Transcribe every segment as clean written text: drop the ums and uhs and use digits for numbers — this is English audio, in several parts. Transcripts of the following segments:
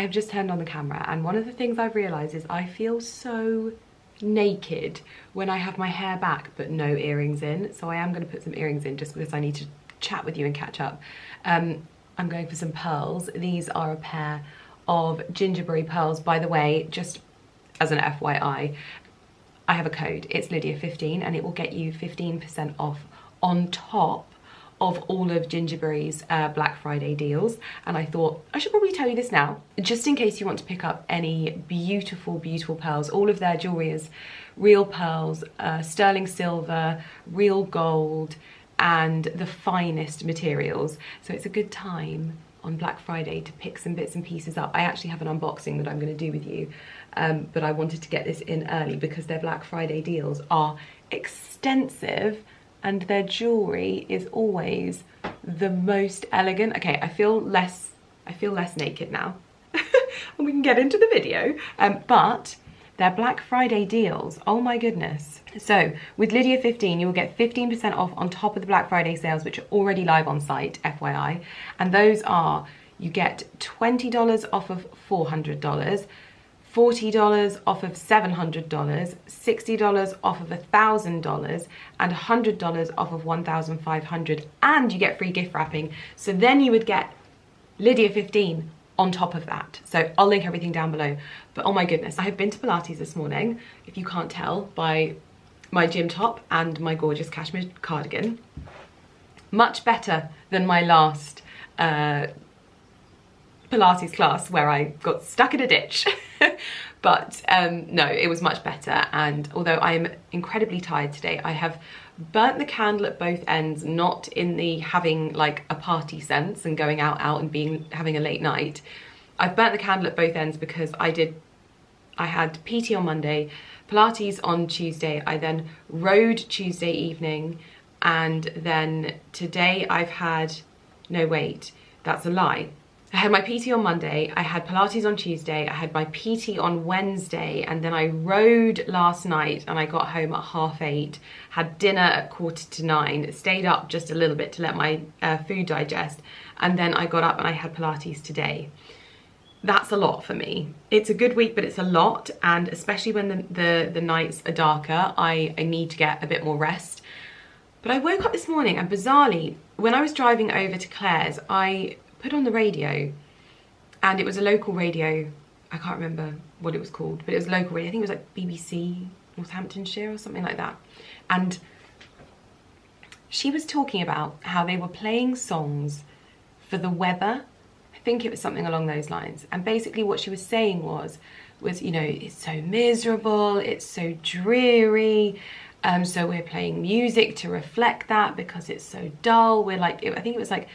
I have just turned on the camera, and one of the things I've realised is I feel so naked when I have my hair back but no earrings in. So I am going to put some earrings in just because I need to chat with you and catch up. I'm going for some pearls. These are a pair of Gingerberry pearls. By the way, just as an FYI, I have a code. It's Lydia15, and it will get you 15% off on top of all of Gingerberry's Black Friday deals. And I thought I should probably tell you this now, just in case you want to pick up any beautiful, beautiful pearls. All of their jewelry is real pearls, sterling silver, real gold, and the finest materials. So it's a good time on Black Friday to pick some bits and pieces up. I actually have an unboxing that I'm going to do with you, but I wanted to get this in early because their Black Friday deals are extensive and their jewelry is always the most elegant. Okay, I feel less naked now and we can get into the video. But their Black Friday deals, oh my goodness. So with Lydia 15, you will get 15% off on top of the Black Friday sales, which are already live on site, FYI. And those are, you get $20 off of $400, $40 off of $700, $60 off of $1,000, and $100 off of $1,500, and you get free gift wrapping. So then you would get Lydia 15 on top of that. So I'll link everything down below. But oh my goodness, I have been to Pilates this morning, if you can't tell by my gym top and my gorgeous cashmere cardigan. Much better than my last Pilates class where I got stuck in a ditch. But no, it was much better. And although I am incredibly tired today, I have burnt the candle at both ends, not in the having like a party sense and going out and having a late night. I've burnt the candle at both ends because I had PT on Monday, Pilates on Tuesday, I then rode Tuesday evening, and then today I've had, no wait, that's a lie. I had my PT on Monday, I had Pilates on Tuesday, I had my PT on Wednesday, and then I rode last night and I got home at 8:30, had dinner at 8:45, stayed up just a little bit to let my food digest, and then I got up and I had Pilates today. That's a lot for me. It's a good week, but it's a lot, and especially when the nights are darker, I need to get a bit more rest. But I woke up this morning and bizarrely, when I was driving over to Claire's, I put on the radio, and it was a local radio. I can't remember what it was called, but it was local radio. I think it was like BBC Northamptonshire or something like that. And she was talking about how they were playing songs for the weather. I think it was something along those lines. And basically what she was saying was, you know, it's so miserable, it's so dreary, so we're playing music to reflect that because it's so dull. We're like, I think it was like,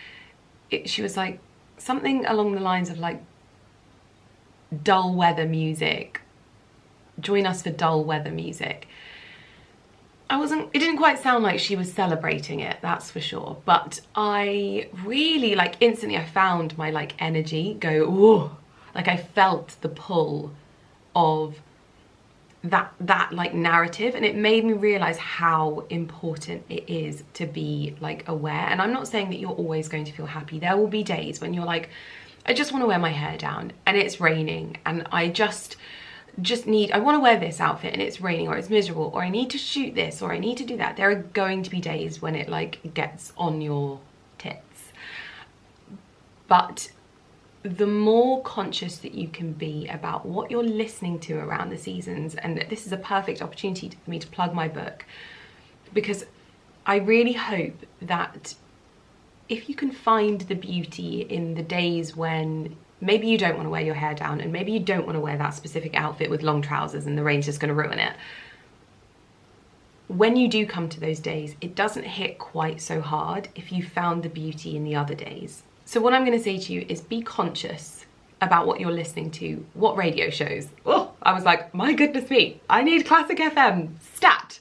she was like something along the lines of like dull weather music. Join us for dull weather music. It didn't quite sound like she was celebrating it, that's for sure. But I really, like, instantly I found my like energy go, whoa. Like I felt the pull of that like narrative, and it made me realize how important it is to be like aware. And I'm not saying that you're always going to feel happy. There will be days when you're like, I just want to wear my hair down and it's raining, and I I want to wear this outfit and it's raining, or it's miserable, or I need to shoot this, or I need to do that. There are going to be days when it like gets on your tits. But the more conscious that you can be about what you're listening to around the seasons, and this is a perfect opportunity for me to plug my book, because I really hope that if you can find the beauty in the days when maybe you don't want to wear your hair down, and maybe you don't want to wear that specific outfit with long trousers and the rain's just going to ruin it. When you do come to those days, it doesn't hit quite so hard if you found the beauty in the other days. So what I'm going to say to you is be conscious about what you're listening to, what radio shows. Oh, I was like, my goodness me, I need Classic FM, stat.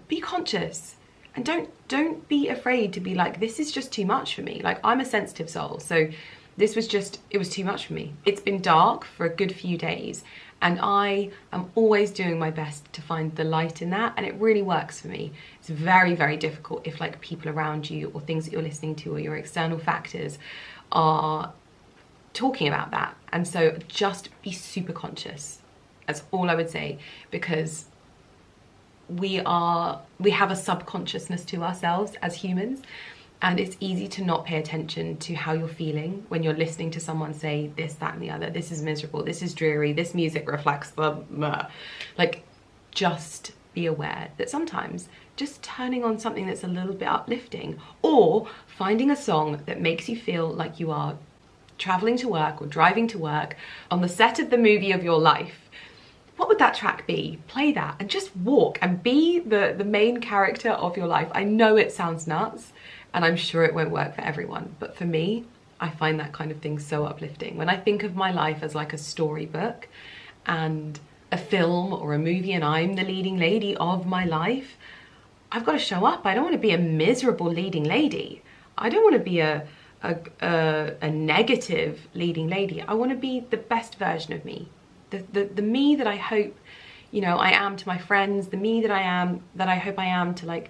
Be conscious, and don't be afraid to be like, this is just too much for me. Like, I'm a sensitive soul, so this was just, it was too much for me. It's been dark for a good few days, and I am always doing my best to find the light in that, and it really works for me. It's very, very difficult if like people around you or things that you're listening to or your external factors are talking about that. And so just be super conscious. That's all I would say, because we have a subconsciousness to ourselves as humans, and it's easy to not pay attention to how you're feeling when you're listening to someone say this, that, and the other. This is miserable, this is dreary, this music reflects the... Like, just be aware that sometimes just turning on something that's a little bit uplifting, or finding a song that makes you feel like you are traveling to work or driving to work on the set of the movie of your life. What would that track be? Play that and just walk and be the main character of your life. I know it sounds nuts, and I'm sure it won't work for everyone, but for me, I find that kind of thing so uplifting. When I think of my life as like a storybook and a film or a movie, and I'm the leading lady of my life, I've got to show up. I don't want to be a miserable leading lady. I don't want to be a negative leading lady. I want to be the best version of me. The me that I hope, you know, I am to my friends, the me that I hope I am to like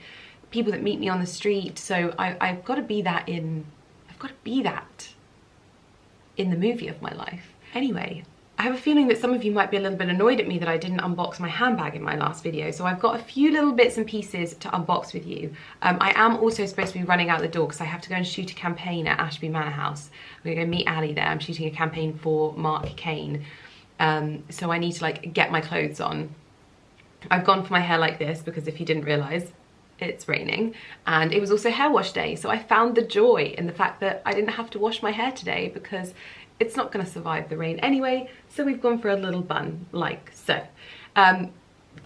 people that meet me on the street. So I've got to be that in the movie of my life. Anyway, I have a feeling that some of you might be a little bit annoyed at me that I didn't unbox my handbag in my last video. So I've got a few little bits and pieces to unbox with you. I am also supposed to be running out the door because I have to go and shoot a campaign at Ashby Manor House. I'm gonna go meet Ali there. I'm shooting a campaign for Mark Kane. So I need to like get my clothes on. I've gone for my hair like this because if you didn't realize, it's raining, and it was also hair wash day. So I found the joy in the fact that I didn't have to wash my hair today because it's not going to survive the rain anyway. So we've gone for a little bun like so.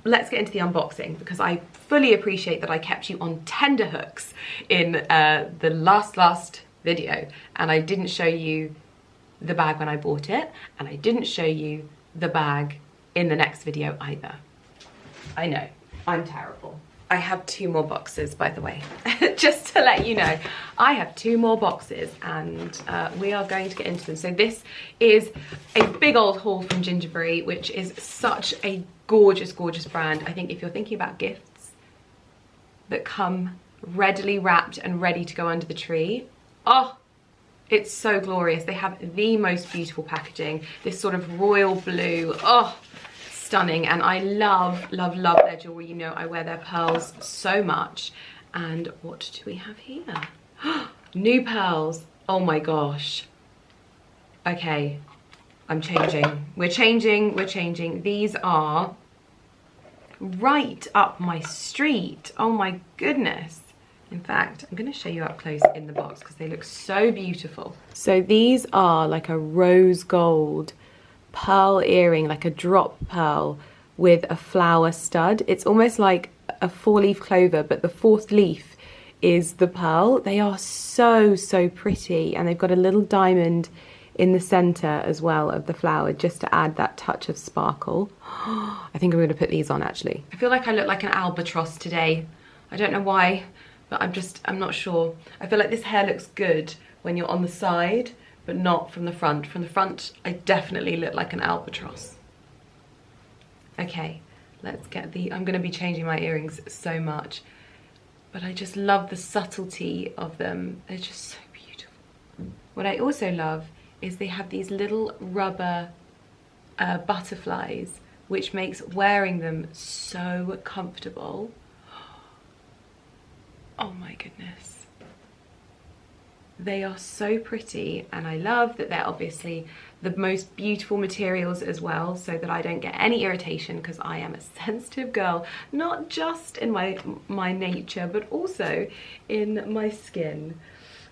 Let's get into the unboxing because I fully appreciate that I kept you on tender hooks in the last video, and I didn't show you the bag when I bought it, and I didn't show you the bag in the next video either. I know, I'm terrible. I have 2 more boxes, by the way, just to let you know. I have 2 more boxes, and we are going to get into them. So this is a big old haul from Gingerberry, which is such a gorgeous, gorgeous brand. I think if you're thinking about gifts that come readily wrapped and ready to go under the tree, oh, it's so glorious. They have the most beautiful packaging, this sort of royal blue, oh, stunning. And I love, love, love their jewelry. You know, I wear their pearls so much. And what do we have here? New pearls. Oh my gosh. Okay, I'm changing. We're changing. These are right up my street. Oh my goodness. In fact, I'm going to show you up close in the box because they look so beautiful. So these are like a rose gold pearl earring, like a drop pearl with a flower stud. It's almost like a 4-leaf clover, but the 4th leaf is the pearl. They are so, so pretty, and they've got a little diamond in the center as well of the flower just to add that touch of sparkle. I think I'm going to put these on actually. I feel like I look like an albatross today. I don't know why, but I'm not sure. I feel like this hair looks good when you're on the side, but not from the front. From the front, I definitely look like an albatross. Okay, let's get I'm gonna be changing my earrings so much, but I just love the subtlety of them. They're just so beautiful. What I also love is they have these little rubber butterflies, which makes wearing them so comfortable. Oh my goodness. They are so pretty, and I love that they're obviously the most beautiful materials as well, so that I don't get any irritation, because I am a sensitive girl, not just in my nature, but also in my skin,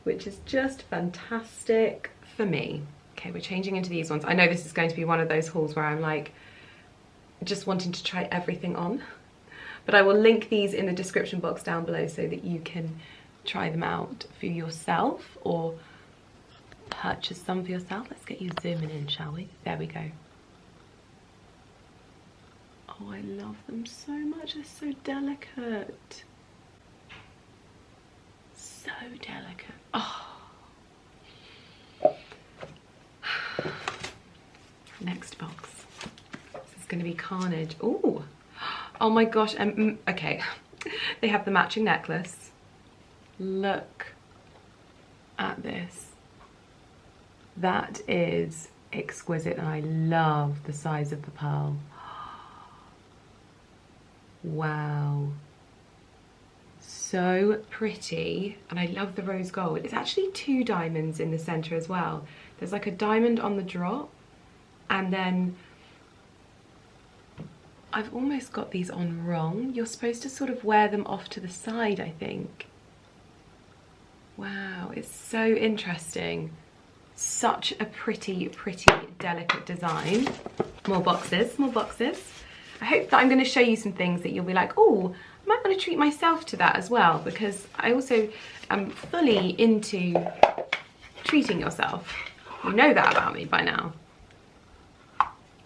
which is just fantastic for me. Okay, we're changing into these ones. I know this is going to be one of those hauls where I'm like just wanting to try everything on, but I will link these in the description box down below so that you can try them out for yourself or purchase some for yourself. Let's get you zooming in, shall we? There we go. Oh, I love them so much. They're so delicate. So delicate. Oh. Next box. This is going to be carnage. Ooh. Oh my gosh. Okay. They have the matching necklace. Look at this. That is exquisite, and I love the size of the pearl. Wow. So pretty, and I love the rose gold. It's actually 2 diamonds in the center as well. There's like a diamond on the drop, and then I've almost got these on wrong. You're supposed to sort of wear them off to the side, I think. Wow, it's so interesting. Such a pretty, pretty delicate design. More boxes, more boxes. I hope that I'm going to show you some things that you'll be like, oh, I might want to treat myself to that as well, because I also am fully into treating yourself. You know that about me by now.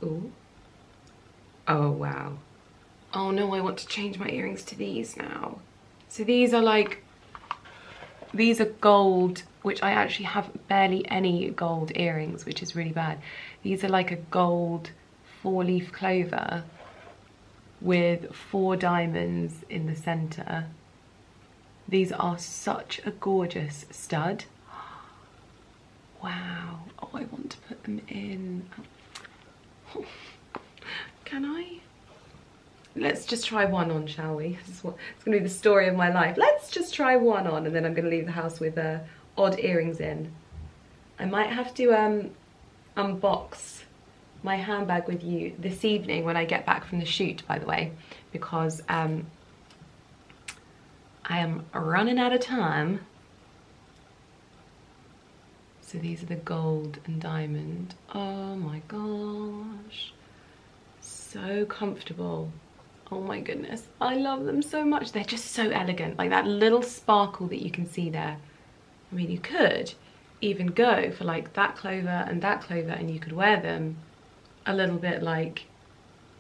Ooh. Oh, wow. Oh no, I want to change my earrings to these now. So these are like, these are gold, which I actually have barely any gold earrings, which is really bad. These are like a gold 4-leaf clover with 4 diamonds in the center. These are such a gorgeous stud. Wow. Oh, I want to put them in. Oh. Can I? Let's just try one on, shall we? This is what, it's going to be the story of my life. Let's just try one on, and then I'm going to leave the house with odd earrings in. I might have to unbox my handbag with you this evening when I get back from the shoot, by the way, because I am running out of time. So these are the gold and diamond. Oh my gosh. So comfortable. Oh my goodness, I love them so much. They're just so elegant, like that little sparkle that you can see there. I mean, you could even go for like that clover, and you could wear them a little bit like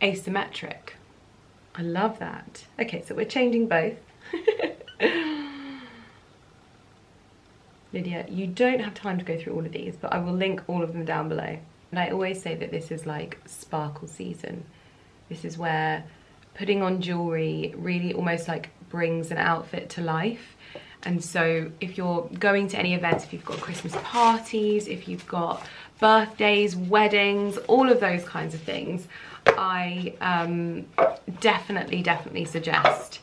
asymmetric. I love that. Okay, so we're changing both. Lydia, you don't have time to go through all of these, but I will link all of them down below. And I always say that this is like sparkle season. This is where putting on jewelry really almost like brings an outfit to life. And so if you're going to any events, if you've got Christmas parties, if you've got birthdays, weddings, all of those kinds of things, I definitely suggest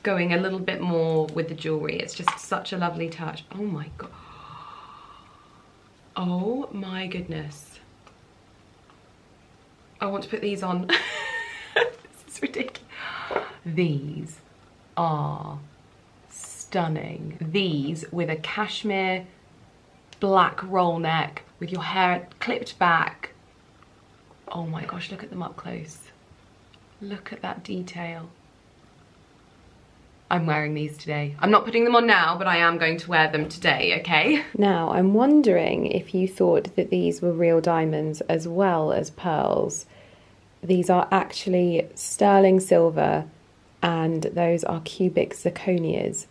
going a little bit more with the jewelry. It's just such a lovely touch. Oh my god. Oh my goodness. I want to put these on. This is ridiculous. These are stunning. These with a cashmere black roll neck with your hair clipped back. Oh my gosh, look at them up close. Look at that detail. I'm wearing these today. I'm not putting them on now, but I am going to wear them today, okay? Now, I'm wondering if you thought that these were real diamonds as well as pearls. These are actually sterling silver, and those are cubic zirconias.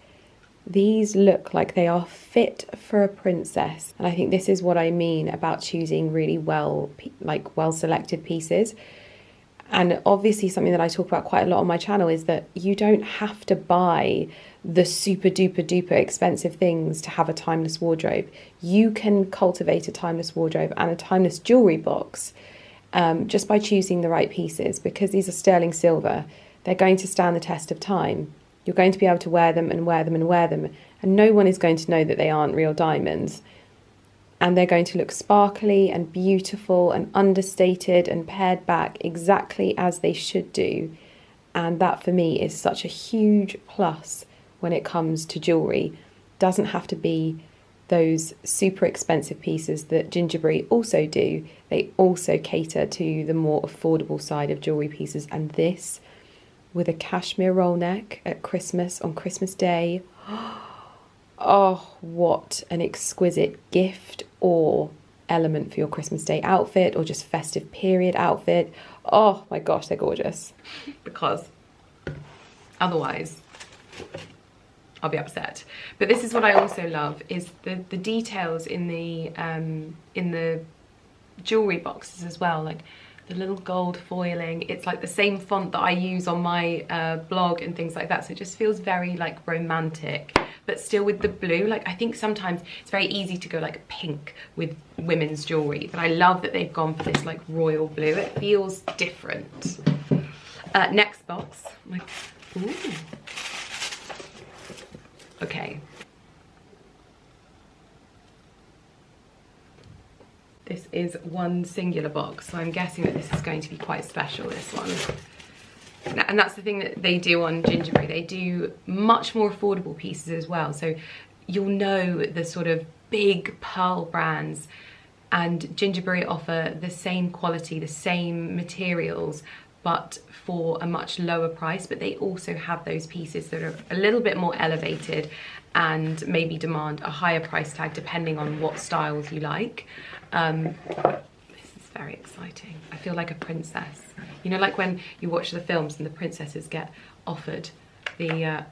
These look like they are fit for a princess, and I think this is what I mean about choosing really well selected pieces. And obviously something that I talk about quite a lot on my channel is that you don't have to buy the super duper expensive things to have a timeless wardrobe. You can cultivate a timeless wardrobe and a timeless jewellery box just by choosing the right pieces, because these are sterling silver. They're going to stand the test of time. You're going to be able to wear them and wear them and wear them, and no one is going to know that they aren't real diamonds. And they're going to look sparkly and beautiful and understated and pared back exactly as they should do. And that for me is such a huge plus when it comes to jewellery. Doesn't have to be those super expensive pieces that Gingerberry also do. They also cater to the more affordable side of jewellery pieces. And this with a cashmere roll neck at Christmas, on Christmas Day. Oh, what an exquisite gift or element for your Christmas Day outfit, or just festive period outfit. Oh my gosh, they're gorgeous. Because otherwise I'll be upset. But this is what I also love, is the details in the jewelry boxes as well. Like the little gold foiling. It's like the same font that I use on my blog and things like that, so it just feels very like romantic, but still with the blue. Like, I think sometimes it's very easy to go like pink with women's jewelry, but I love that they've gone for this like royal blue. It feels different. Next box. Like, ooh. Okay. This is one singular box, so I'm guessing that this is going to be quite special, this one. And that's the thing that they do on Gingerberry. They do much more affordable pieces as well. So you'll know the sort of big pearl brands, and Gingerberry offer the same quality, the same materials, but for a much lower price. But they also have those pieces that are a little bit more elevated and maybe demand a higher price tag depending on what styles you like. This is very exciting. I feel like a princess. You know, like when you watch the films and the princesses get offered the... oh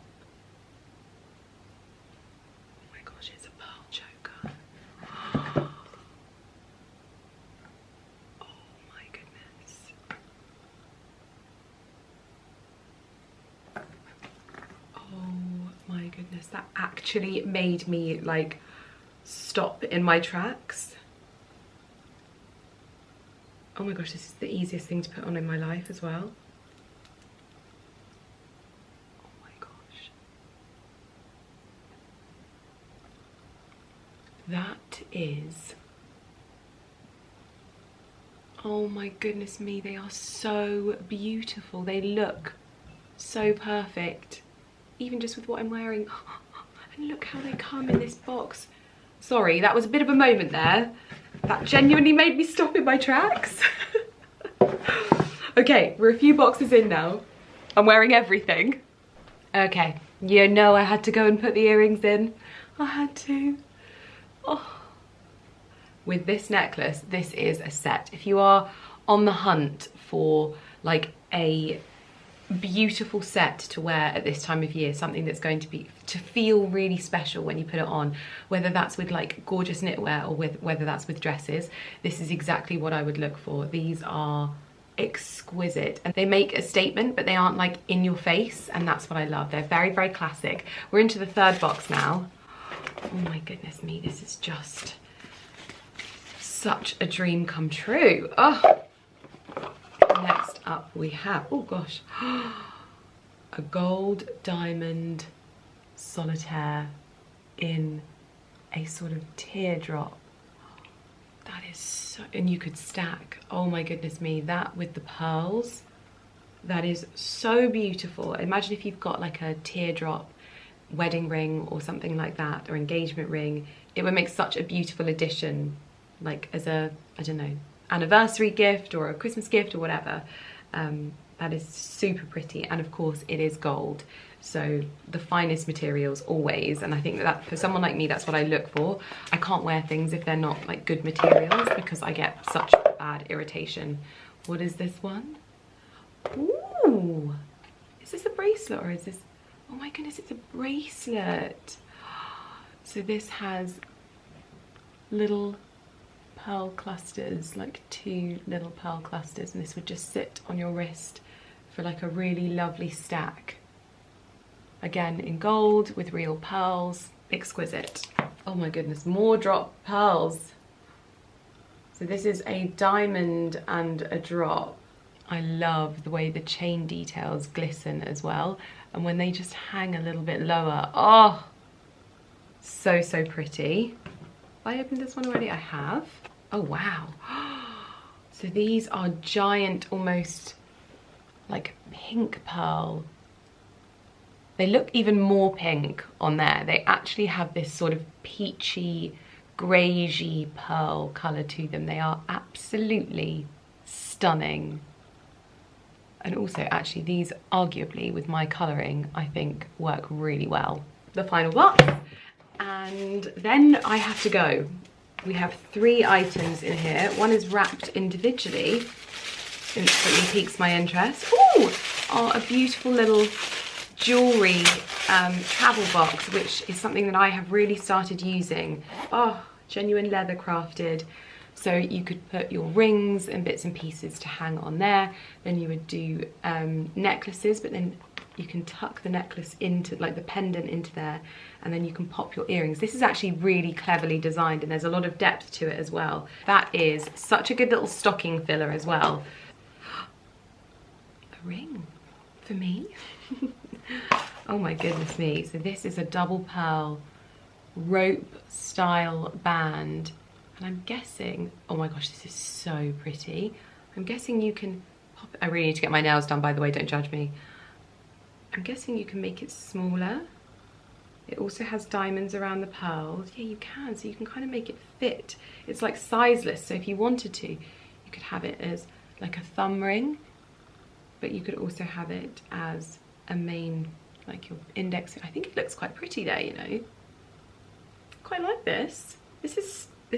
my gosh, it's a pearl choker. Oh my goodness. Oh my goodness, that actually made me like stop in my tracks. Oh my gosh, this is the easiest thing to put on in my life as well. Oh my gosh. That is... oh my goodness me, they are so beautiful. They look so perfect, even just with what I'm wearing. And look how they come in this box. Sorry, that was a bit of a moment there. That genuinely made me stop in my tracks. Okay, we're a few boxes in now. I'm wearing everything. Okay, you know I had to go and put the earrings in. I had to. Oh. With this necklace, this is a set. If you are on the hunt for like a beautiful set to wear at this time of year, something that's going to feel really special when you put it on, whether that's with like gorgeous knitwear or whether that's with dresses, this is exactly what I would look for. These are exquisite and they make a statement, but they aren't like in your face, and that's what I love. They're very, very classic. We're into the third box now. Oh my goodness me, this is just such a dream come true. Oh. Next up we have, oh gosh, a gold diamond solitaire in a sort of teardrop. That is so, and you could stack, oh my goodness me, that with the pearls, that is so beautiful. Imagine if you've got like a teardrop wedding ring or something like that, or engagement ring. It would make such a beautiful addition, like as a, I don't know, anniversary gift or a Christmas gift or whatever. That is super pretty, and of course it is gold, so the finest materials always, and I think that for someone like me, that's what I look for. I can't wear things if they're not like good materials because I get such bad irritation. What is this one? Ooh, is this a bracelet or is this, oh my goodness, it's a bracelet. So this has little pearl clusters, like 2 little pearl clusters, and this would just sit on your wrist for like a really lovely stack. Again, in gold with real pearls, exquisite. Oh my goodness, more drop pearls. So this is a diamond and a drop. I love the way the chain details glisten as well, and when they just hang a little bit lower, oh, so, so pretty. Have I opened this one already? I have. Oh wow. So these are giant, almost like pink pearl. They look even more pink on there. They actually have this sort of peachy, greyish pearl colour to them. They are absolutely stunning. And also actually these arguably with my colouring I think work really well. The final box. And then I have to go. We have 3 items in here. One is wrapped individually. Instantly piques my interest. Ooh, oh, a beautiful little jewellery travel box, which is something that I have really started using. Oh, genuine leather crafted. So you could put your rings and bits and pieces to hang on there. Then you would do necklaces, but then you can tuck the necklace into, like the pendant into there, and then you can pop your earrings. This is actually really cleverly designed, and there's a lot of depth to it as well. That is such a good little stocking filler as well. A ring for me. Oh my goodness me. So this is a double pearl rope style band. And I'm guessing, oh my gosh, this is so pretty. I'm guessing you can pop it. I really need to get my nails done, by the way, don't judge me. I'm guessing you can make it smaller. It also has diamonds around the pearls. Yeah, you can, so you can kind of make it fit. It's like sizeless, so if you wanted to, you could have it as like a thumb ring, but you could also have it as a main, like your index. I think it looks quite pretty there, you know. Quite like this. This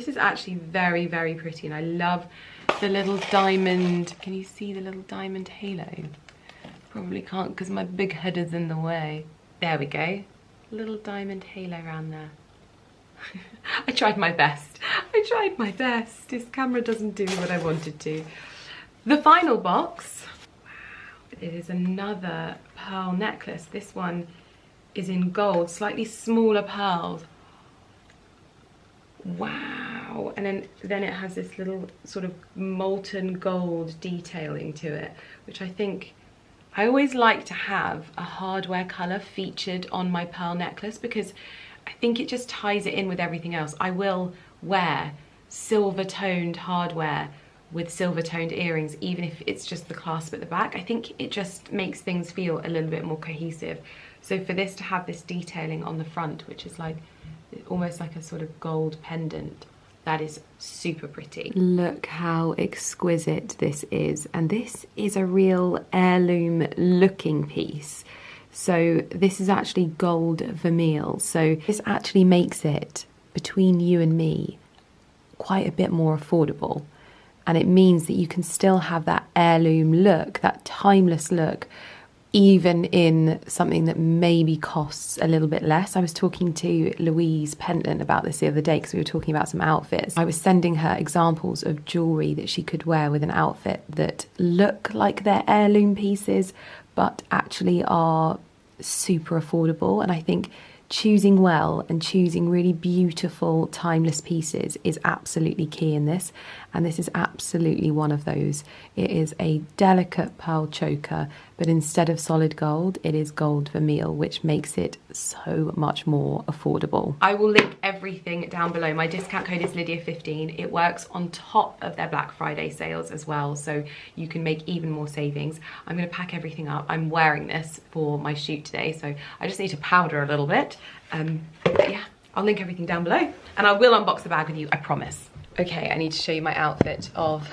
is actually very, very pretty, and I love the little diamond. Can you see the little diamond halo? Probably can't because my big head is in the way. There we go. Little diamond halo around there. I tried my best. I tried my best. This camera doesn't do what I wanted to. The final box. Wow. It is another pearl necklace. This one is in gold, slightly smaller pearls. Wow. And then it has this little sort of molten gold detailing to it, which I think, I always like to have a hardware colour featured on my pearl necklace because I think it just ties it in with everything else. I will wear silver toned hardware with silver toned earrings, even if it's just the clasp at the back. I think it just makes things feel a little bit more cohesive. So for this to have this detailing on the front, which is like almost like a sort of gold pendant, that is super pretty. Look how exquisite this is. And this is a real heirloom looking piece. So this is actually gold vermeil. So this actually makes it, between you and me, quite a bit more affordable. And it means that you can still have that heirloom look, that timeless look, even in something that maybe costs a little bit less. I was talking to Louise Pentland about this the other day because we were talking about some outfits. I was sending her examples of jewellery that she could wear with an outfit that look like they're heirloom pieces but actually are super affordable. And I think choosing well and choosing really beautiful timeless pieces is absolutely key in this, and this is absolutely one of those. It is a delicate pearl choker, but instead of solid gold it is gold vermeil, which makes it so much more affordable. I will link everything down below. My discount code is Lydia15. It works on top of their Black Friday sales as well, so you can make even more savings. I'm going to pack everything up. I'm wearing this for my shoot today, so I just need to powder a little bit. But yeah, I'll link everything down below, and I will unbox the bag with you, I promise. Okay, I need to show you my outfit of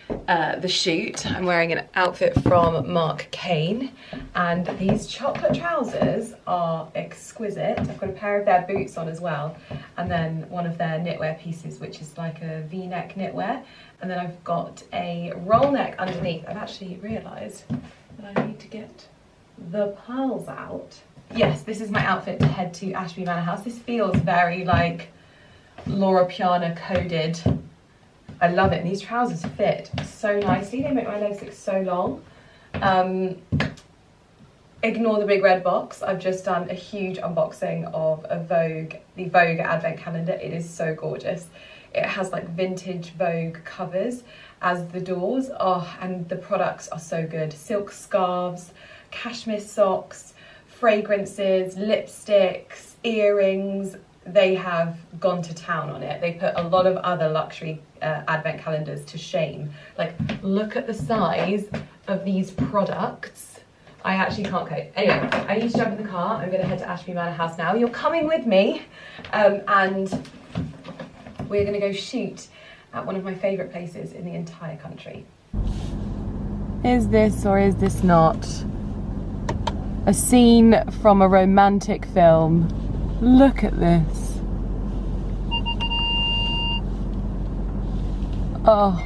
the shoot. I'm wearing an outfit from Mark Kane, and these chocolate trousers are exquisite. I've got a pair of their boots on as well, and then one of their knitwear pieces, which is like a V-neck knitwear, and then I've got a roll neck underneath. I've actually realised that I need to get the pearls out. Yes, this is my outfit to head to Ashby Manor House. This feels very like Laura Piana coded. I love it, and these trousers fit so nicely. They make my legs look so long. Ignore the big red box. I've just done a huge unboxing of the Vogue advent calendar. It is so gorgeous. It has like vintage Vogue covers as the doors. Oh, and the products are so good. Silk scarves, cashmere socks, fragrances, lipsticks, earrings. They have gone to town on it. They put a lot of other luxury advent calendars to shame. Like, look at the size of these products. I actually can't cope. Anyway, I need to jump in the car. I'm going to head to Ashby Manor House now. You're coming with me, and we're going to go shoot at one of my favourite places in the entire country. Is this or is this not a scene from a romantic film? Look at this. Oh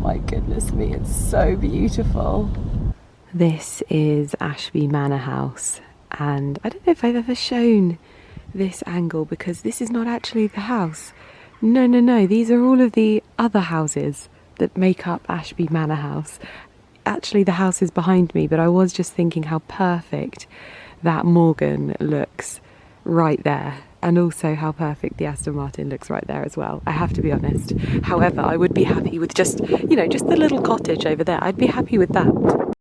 my goodness me, it's so beautiful. This is Ashby Manor House, and I don't know if I've ever shown this angle because this is not actually the house. No, no, no, these are all of the other houses that make up Ashby Manor House. Actually, the house is behind me, but I was just thinking how perfect that Morgan looks right there, and also how perfect the Aston Martin looks right there as well, I have to be honest. However, I would be happy with just, you know, just the little cottage over there. I'd be happy with that.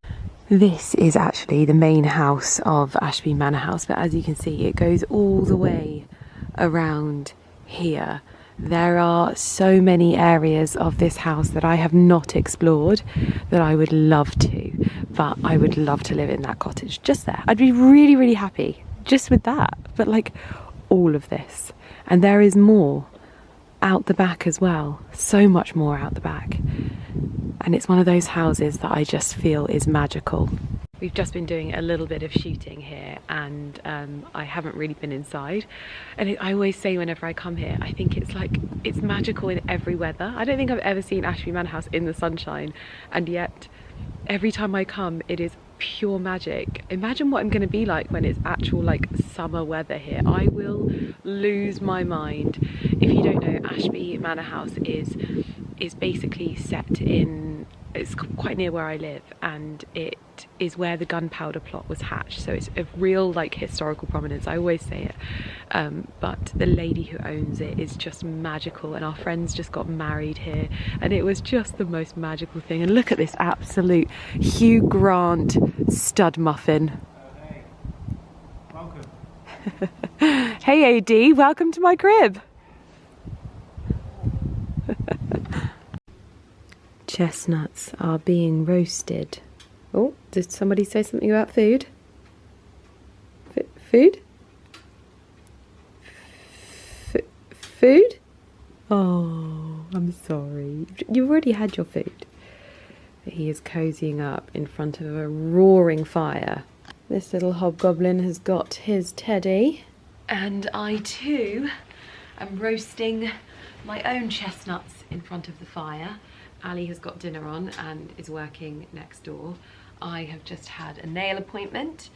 This is actually the main house of Ashby Manor House, but as you can see, it goes all the way around here. There are so many areas of this house that I have not explored that I would love to, but I would love to live in that cottage just there. I'd be really, really happy just with that, but like all of this. And there is more out the back as well, so much more out the back. And it's one of those houses that I just feel is magical. We've just been doing a little bit of shooting here, and I haven't really been inside. And I always say whenever I come here, I think it's like, it's magical in every weather. I don't think I've ever seen Ashby Manor House in the sunshine, and yet every time I come, it is pure magic. Imagine what I'm going to be like when it's actual like summer weather here. I will lose my mind. If you don't know, Ashby Manor House is basically set in, it's quite near where I live, and it is where the gunpowder plot was hatched, so it's a real like historical prominence. I always say it, but the lady who owns it is just magical, and our friends just got married here, and it was just the most magical thing. And look at this absolute Hugh Grant stud muffin. Hey, welcome. Hey AD, welcome to my crib. Chestnuts are being roasted. Oh, did somebody say something about food? Food? Food? Oh, I'm sorry. You've already had your food. He is cozying up in front of a roaring fire. This little hobgoblin has got his teddy. And I too am roasting my own chestnuts in front of the fire. Ali has got dinner on and is working next door. I have just had a nail appointment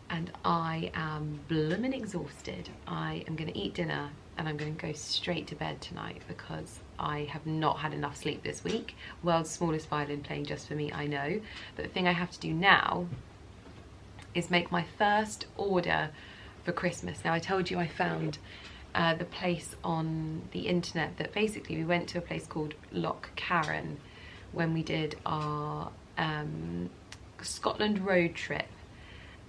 and I am blooming exhausted. I am going to eat dinner and I'm going to go straight to bed tonight because I have not had enough sleep this week. World's smallest violin playing just for me, I know. But the thing I have to do now is make my first order for Christmas. Now, I told you I found the place on the internet that basically we went to a place called Loch Carron when we did our Scotland road trip,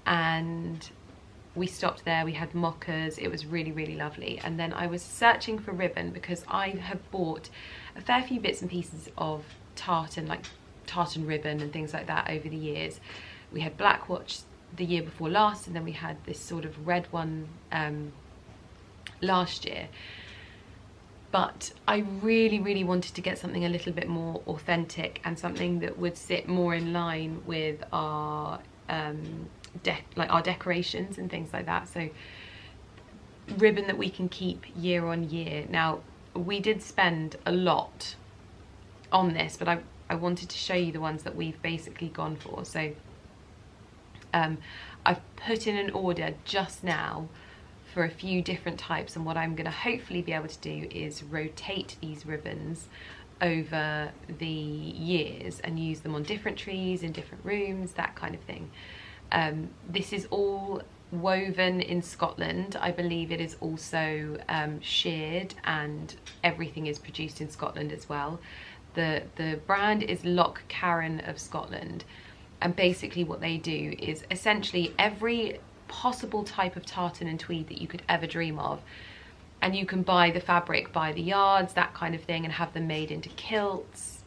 and we stopped there, we had mockers, it was really, really lovely. And then I was searching for ribbon because I have bought a fair few bits and pieces of tartan, like tartan ribbon and things like that over the years. We had Black Watch the year before last, and then we had this sort of red one last year. But I really, really wanted to get something a little bit more authentic and something that would sit more in line with our our decorations and things like that. So ribbon that we can keep year on year. Now, we did spend a lot on this, but I wanted to show you the ones that we've basically gone for. So I've put in an order just now for a few different types, and what I'm going to hopefully be able to do is rotate these ribbons over the years and use them on different trees in different rooms, that kind of thing. This is all woven in Scotland. I believe it is also sheared, and everything is produced in Scotland as well. The brand is Loch Carron of Scotland, and basically what they do is essentially every possible type of tartan and tweed that you could ever dream of, and you can buy the fabric by the yards, that kind of thing, and have them made into kilts,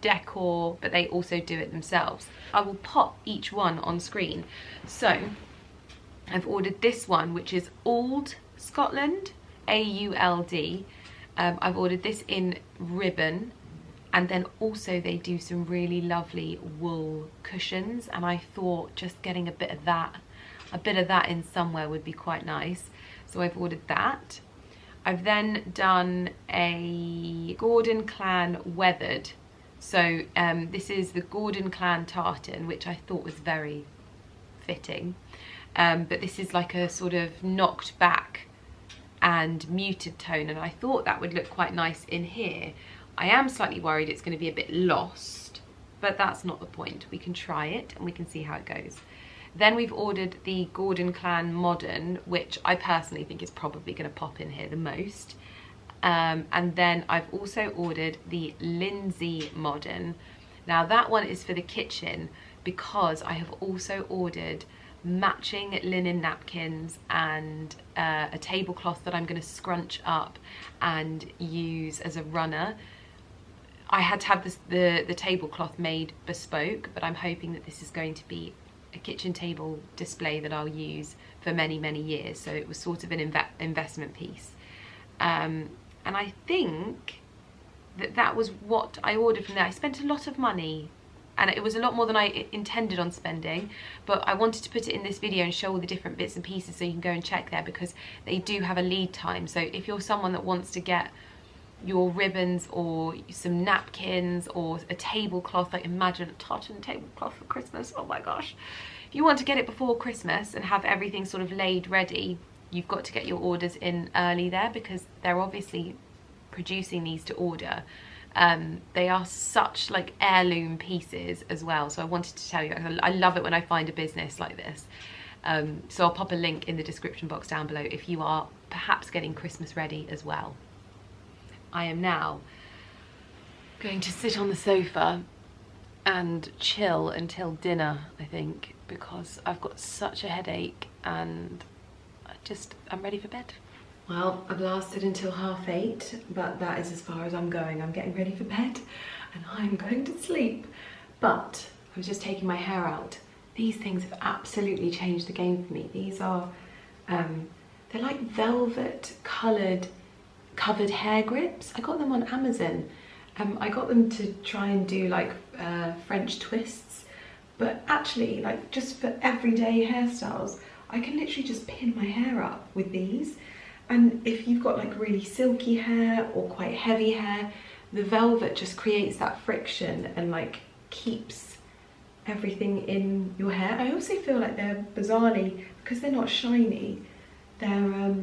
decor, but they also do it themselves. I will pop each one on screen. So I've ordered this one, which is Auld Scotland, AULD. I've ordered this in ribbon, and then also they do some really lovely wool cushions, and I thought just getting a bit of that in somewhere would be quite nice. So I've ordered that. I've then done a Gordon Clan weathered. So this is the Gordon Clan tartan, which I thought was very fitting. But this is like a sort of knocked back and muted tone, and I thought that would look quite nice in here. I am slightly worried it's going to be a bit lost, but that's not the point. We can try it and we can see how it goes. Then we've ordered the Gordon Clan Modern, which I personally think is probably going to pop in here the most. And then I've also ordered the Lindsay Modern. Now that one is for the kitchen, because I have also ordered matching linen napkins and a tablecloth that I'm going to scrunch up and use as a runner. I had to have this, the tablecloth made bespoke, but I'm hoping that this is going to be a kitchen table display that I'll use for many, many years. So it was sort of an investment piece. And I think that that was what I ordered from there. I spent a lot of money, and it was a lot more than I intended on spending, but I wanted to put it in this video and show all the different bits and pieces so you can go and check there, because they do have a lead time. So if you're someone that wants to get your ribbons or some napkins or a tablecloth, like imagine a tartan tablecloth for Christmas, oh my gosh. If you want to get it before Christmas and have everything sort of laid ready, you've got to get your orders in early there, because they're obviously producing these to order. They are such like heirloom pieces as well, so I wanted to tell you, I love it when I find a business like this. So I'll pop a link in the description box down below if you are perhaps getting Christmas ready as well. I am now going to sit on the sofa and chill until dinner, I think, because I've got such a headache and I'm ready for bed. Well, I've lasted until 8:30, but that is as far as I'm going. I'm getting ready for bed and I'm going to sleep. But I was just taking my hair out. These things have absolutely changed the game for me. These are, they're like velvet covered hair grips. I got them on Amazon. I got them to try and do like French twists, but actually like just for everyday hairstyles, I can literally just pin my hair up with these. And if you've got like really silky hair or quite heavy hair, the velvet just creates that friction and like keeps everything in your hair. I also feel like they're bizarrely, because they're not shiny, they're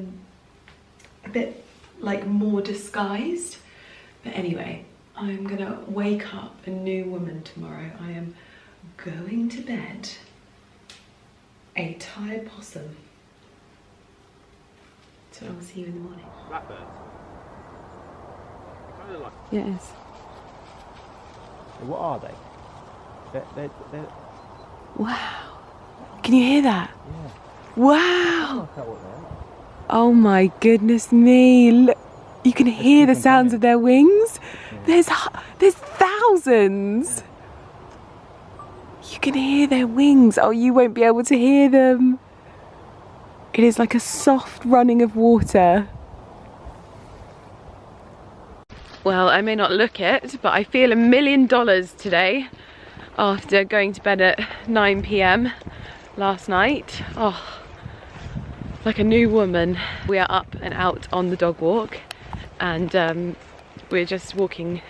a bit like more disguised. But anyway, I'm gonna wake up a new woman tomorrow. I am going to bed a tired possum. So I'll see you in the morning. Blackbirds. Kind of like... Yes. What are they? They're... Wow. Can you hear that? Yeah. Wow. What they are. Oh my goodness me. Look, you can hear the sounds of their wings. Yeah. There's thousands. Yeah. You can hear their wings. Oh, you won't be able to hear them. It is like a soft running of water. Well, I may not look it, but I feel $1 million today after going to bed at 9 PM last night. Oh, like a new woman. We are up and out on the dog walk, and we're just walking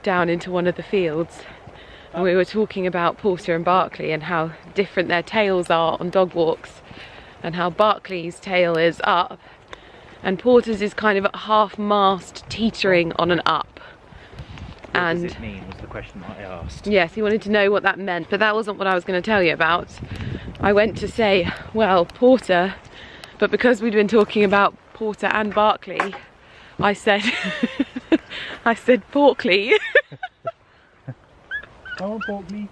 down into one of the fields. And we were talking about Porter and Barkley and how different their tails are on dog walks, and how Barkley's tail is up and Porter's is kind of at half-mast, teetering on an up. What does it mean was the question I asked. Yes, he wanted to know what that meant, but that wasn't what I was going to tell you about. I went to say, well, Porter, but because we'd been talking about Porter and Barkley, I said, I said Porkley. Oh, Porkley.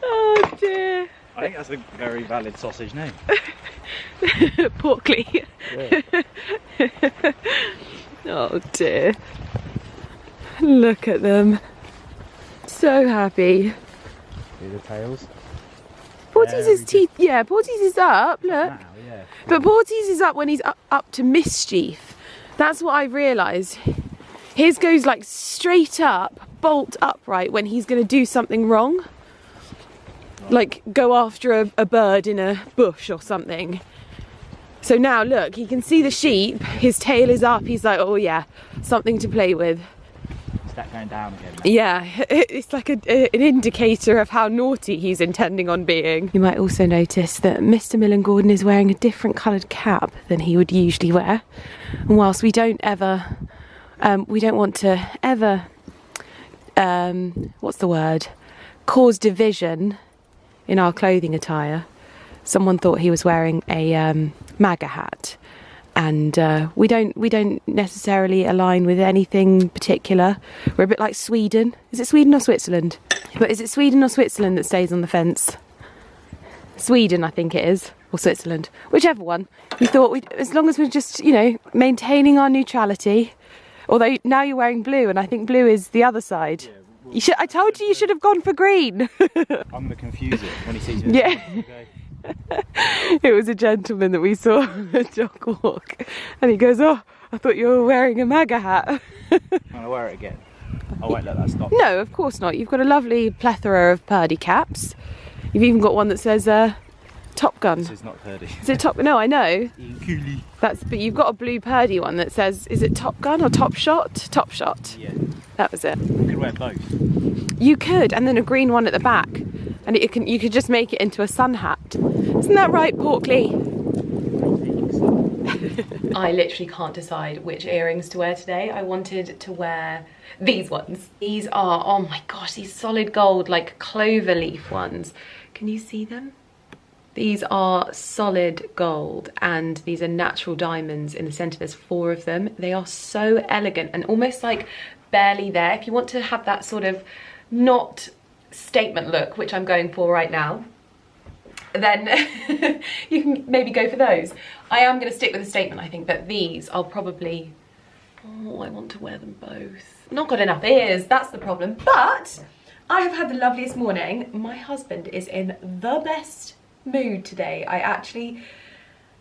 Oh dear. I think that's a very valid sausage name. Porkley. Yeah. Oh dear. Look at them. So happy. See the tails? Porty's teeth, yeah, Porty's is up, look. Now, yeah. But Porty's is up when he's up to mischief. That's what I've realised. His goes like straight up, bolt upright when he's going to do something wrong. Like go after a bird in a bush or something. So now look, he can see the sheep, his tail is up, he's like, oh yeah, something to play with. Start going down again. Yeah, it's like an indicator of how naughty he's intending on being. You might also notice that Mr. Millen Gordon is wearing a different coloured cap than he would usually wear. And whilst we don't want to ever, what's the word, cause division in our clothing attire, someone thought he was wearing a MAGA hat. And we don't necessarily align with anything particular. We're a bit like Sweden. Is it Sweden or Switzerland? But is it Sweden or Switzerland that stays on the fence? Sweden, I think it is, or Switzerland, whichever one. We thought as long as we're just, you know, maintaining our neutrality. Although now you're wearing blue, and I think blue is the other side. Yeah, I told you should have gone for green. I'm gonna confuse it when he sees me. Yeah. It was a gentleman that we saw on a jog walk, and he goes, "Oh, I thought you were wearing a MAGA hat." I'm gonna wear it again. I won't let that stop. No, of course not. You've got a lovely plethora of Purdy caps. You've even got one that says Top Gun. This is not Purdy. Is it Top? No, I know. Cooley. But you've got a blue Purdy one that says, is it Top Gun or Top Shot? Top Shot. Yeah. That was it. I could wear both. You could, and then a green one at the back, and you could just make it into a sun hat. Isn't that right, Porkley? I literally can't decide which earrings to wear today. I wanted to wear these ones. These are, oh my gosh, these solid gold, like clover leaf ones. Can you see them? These are solid gold, and these are natural diamonds in the centre. There's 4 of them. They are so elegant and almost like barely there. If you want to have that sort of not statement look, which I'm going for right now, then you can maybe go for those. I am going to stick with the statement, I think, but these I'll probably, oh, I want to wear them both. Not got enough ears, that's the problem. But I have had the loveliest morning. My husband is in the best mood today. I actually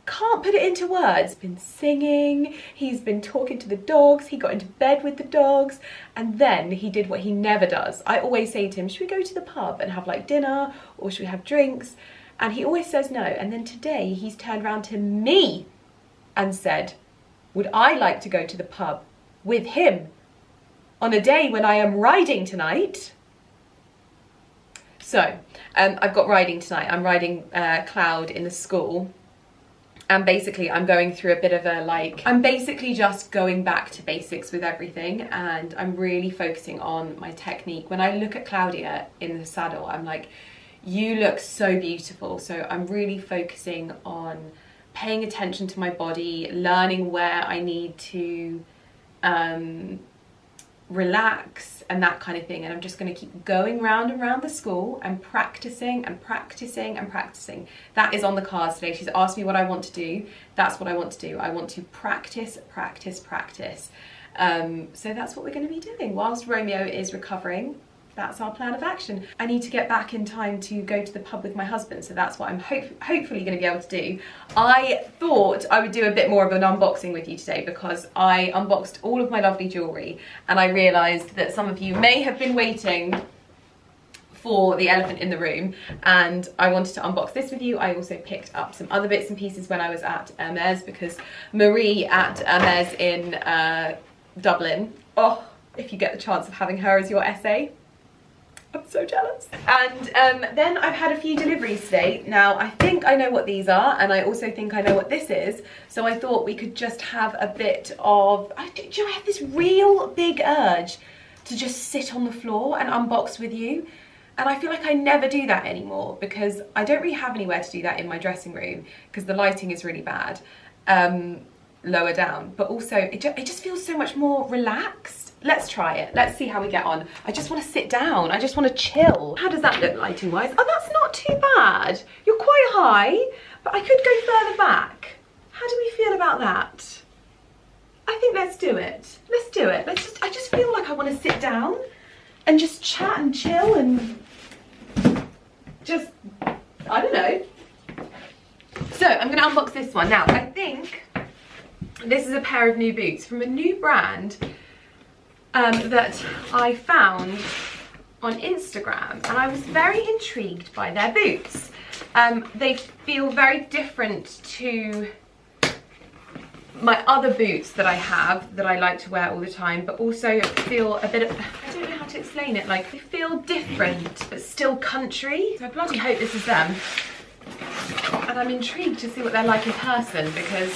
can't put it into words. He's been singing, he's been talking to the dogs, he got into bed with the dogs, and then he did what he never does. I always say to him, should we go to the pub and have like dinner, or should we have drinks? And he always says no. And then today he's turned around to me and said, would I like to go to the pub with him on a day when I am riding tonight? So I've got riding tonight. I'm riding Cloud in the school. And basically I'm going through a bit of a I'm basically just going back to basics with everything, and I'm really focusing on my technique. When I look at Claudia in the saddle, I'm like, you look so beautiful. So I'm really focusing on paying attention to my body, learning where I need to relax and that kind of thing. And I'm just going to keep going round and round the school and practicing and practicing and practicing. That is on the cards today. She's asked me what I want to do. That's what I want to do. I want to practice, practice, practice. So that's what we're going to be doing whilst Romeo is recovering. That's our plan of action. I need to get back in time to go to the pub with my husband, so that's what I'm hopefully going to be able to do. I thought I would do a bit more of an unboxing with you today because I unboxed all of my lovely jewellery, and I realised that some of you may have been waiting for the elephant in the room, and I wanted to unbox this with you. I also picked up some other bits and pieces when I was at HERMES, because Marie at HERMES in Dublin, oh, if you get the chance of having her as your essay, I'm so jealous. And then I've had a few deliveries today. Now, I think I know what these are, and I also think I know what this is. So I thought we could just have a bit of, I have this real big urge to just sit on the floor and unbox with you. And I feel like I never do that anymore because I don't really have anywhere to do that in my dressing room because the lighting is really bad, lower down. But also, it just feels so much more relaxed. Let's try it. Let's see how we get on. I just want to sit down. I just want to chill. How does that look lighting wise? Oh, that's not too bad. You're quite high, but I could go further back. How do we feel about that? I think let's do it. Let's do it. I just feel like I want to sit down and just chat and chill and just, I don't know. So I'm going to unbox this one. Now, I think this is a pair of new boots from a new brand that I found on Instagram, and I was very intrigued by their boots. They feel very different to my other boots that I have that I like to wear all the time, but also feel a bit of, I don't know how to explain it, like they feel different but still country. So I bloody hope this is them. And I'm intrigued to see what they're like in person, because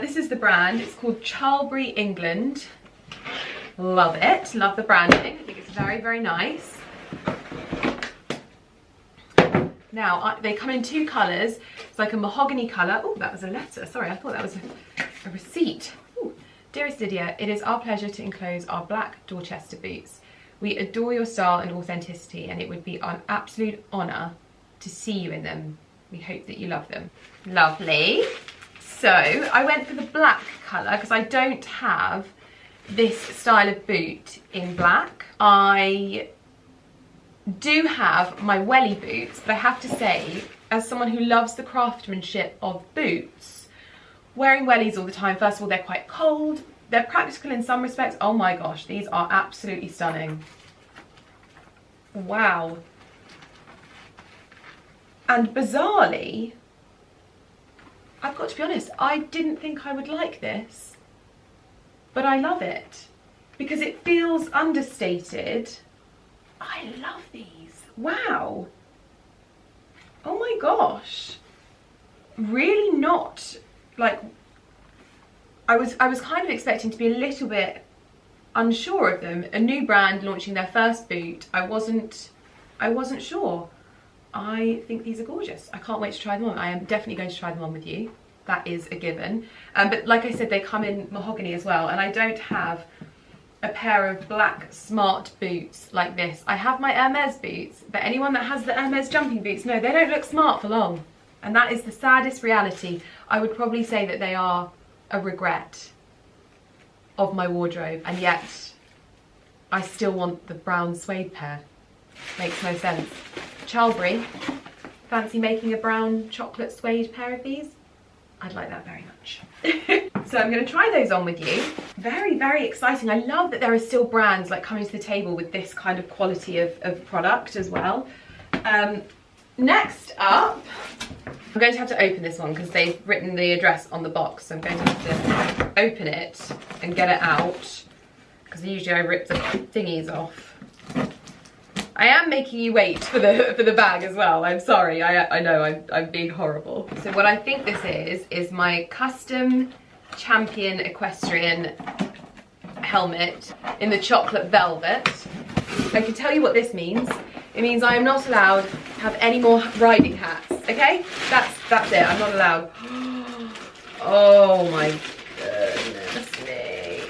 this is the brand. It's called Charlbury England. Love it, love the branding. I think it's very, very nice. Now, they come in 2 colours. It's like a mahogany colour. Oh, that was a letter. Sorry, I thought that was a receipt. Ooh. Dearest Lydia, it is our pleasure to enclose our black Dorchester boots. We adore your style and authenticity, and it would be an absolute honour to see you in them. We hope that you love them. Lovely. So, I went for the black colour because I don't have this style of boot in black. I do have my welly boots, but I have to say, as someone who loves the craftsmanship of boots, wearing wellies all the time, first of all, they're quite cold, they're practical in some respects. Oh my gosh, these are absolutely stunning. Wow. And bizarrely, I've got to be honest, I didn't think I would like this, but I love it because it feels understated. I love these. Wow. Oh my gosh. Really not like, I was kind of expecting to be a little bit unsure of them. A new brand launching their first boot. I wasn't sure. I think these are gorgeous. I can't wait to try them on. I am definitely going to try them on with you. That is a given. But like I said, they come in mahogany as well, and I don't have a pair of black smart boots like this. I have my Hermes boots, but anyone that has the Hermes jumping boots, no, they don't look smart for long. And that is the saddest reality. I would probably say that they are a regret of my wardrobe, and yet I still want the brown suede pair. Makes no sense. Charlbury, fancy making a brown chocolate suede pair of these? I'd like that very much. So I'm going to try those on with you. Very, very exciting. I love that there are still brands like coming to the table with this kind of quality of product as well. Next up, I'm going to have to open this one because they've written the address on the box. So I'm going to have to open it and get it out, because usually I rip the thingies off. I am making you wait for the bag as well. I'm sorry. I know I'm being horrible. So what I think this is my custom Champion equestrian helmet in the chocolate velvet. I can tell you what this means. It means I am not allowed to have any more riding hats. Okay? That's it. I'm not allowed. Oh my goodness me.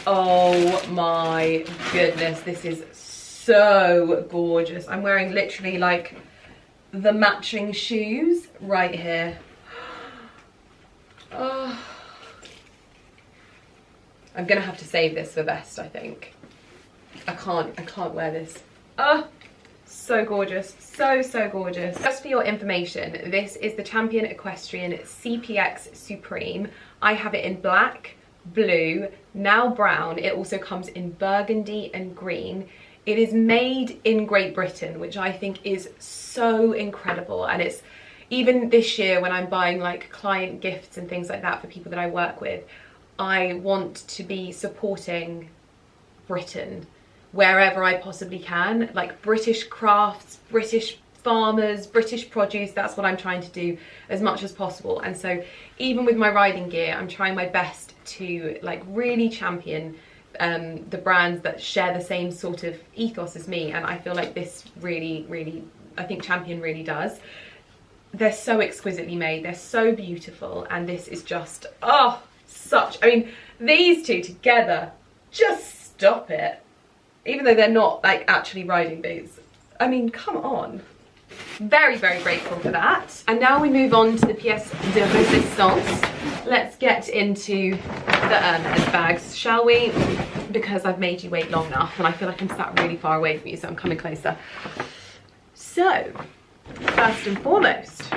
Oh my goodness. This is so gorgeous. I'm wearing literally like the matching shoes right here. Oh. I'm gonna have to save this for best, I think. I can't wear this. Oh, so gorgeous, so gorgeous. Just for your information, this is the Champion Equestrian CPX Supreme. I have it in black, blue, now brown. It also comes in burgundy and green. It is made in Great Britain, which I think is so incredible. And it's, even this year when I'm buying like client gifts and things like that for people that I work with, I want to be supporting Britain wherever I possibly can. Like British crafts, British farmers, British produce, that's what I'm trying to do as much as possible. And so even with my riding gear, I'm trying my best to like really champion the brands that share the same sort of ethos as me. And I feel like this really, I think Champion really does. They're so exquisitely made, they're so beautiful, and this is just, oh, such, I mean, these two together, just stop it. Even though they're not like actually riding boots. I mean, come on. Very grateful for that. And now we move on to the pièce de résistance. Let's get into the Hermes bags, shall we? Because I've made you wait long enough and I feel like I'm sat really far away from you, so I'm coming closer. So, first and foremost,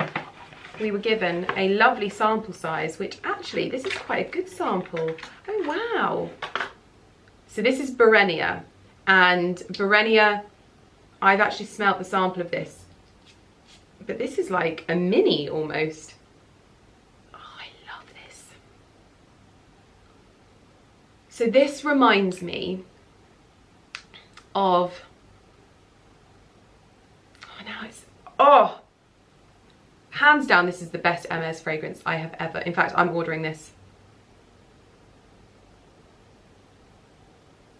we were given a lovely sample size, which actually, this is quite a good sample. Oh, wow. So this is Beria, and Beria, I've actually smelt the sample of this, but this is like a mini almost. Oh, I love So this reminds me of, hands down, this is the best Hermes fragrance I have ever. In fact, I'm ordering this.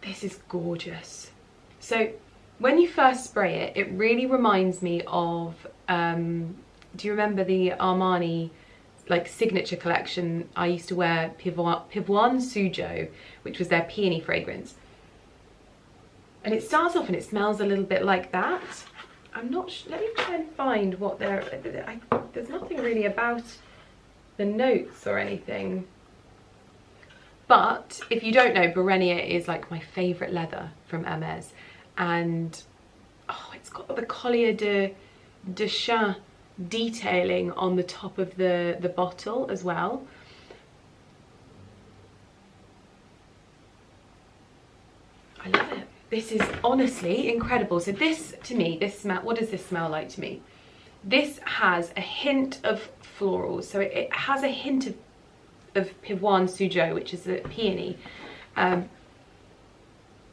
This is gorgeous. So when you first spray it, it really reminds me of, do you remember the Armani like signature collection? I used to wear Pivoine Sujo, which was their peony fragrance. And it starts off and it smells a little bit like that. I'm not let me try and find what there's nothing really about the notes or anything. But if you don't know, Beria is like my favourite leather from Hermes. And it's got the collier de chien detailing on the top of the bottle as well. I love it. This is honestly incredible. So this, to me, this smell, what does this smell like to me? This has a hint of florals. So it has a hint of Pivoine Sujo, which is a peony. And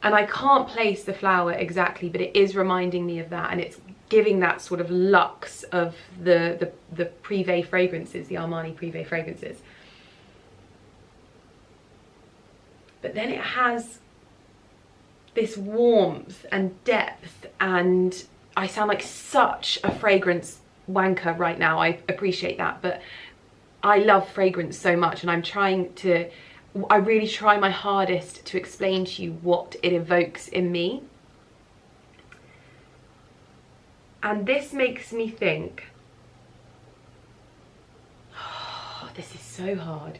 I can't place the flower exactly, but it is reminding me of that. And it's giving that sort of luxe of the Privé fragrances, the Armani Privé fragrances. But then it has this warmth and depth, and I sound like such a fragrance wanker right now, I appreciate that, but I love fragrance so much, and I really try my hardest to explain to you what it evokes in me. And this makes me think, this is so hard.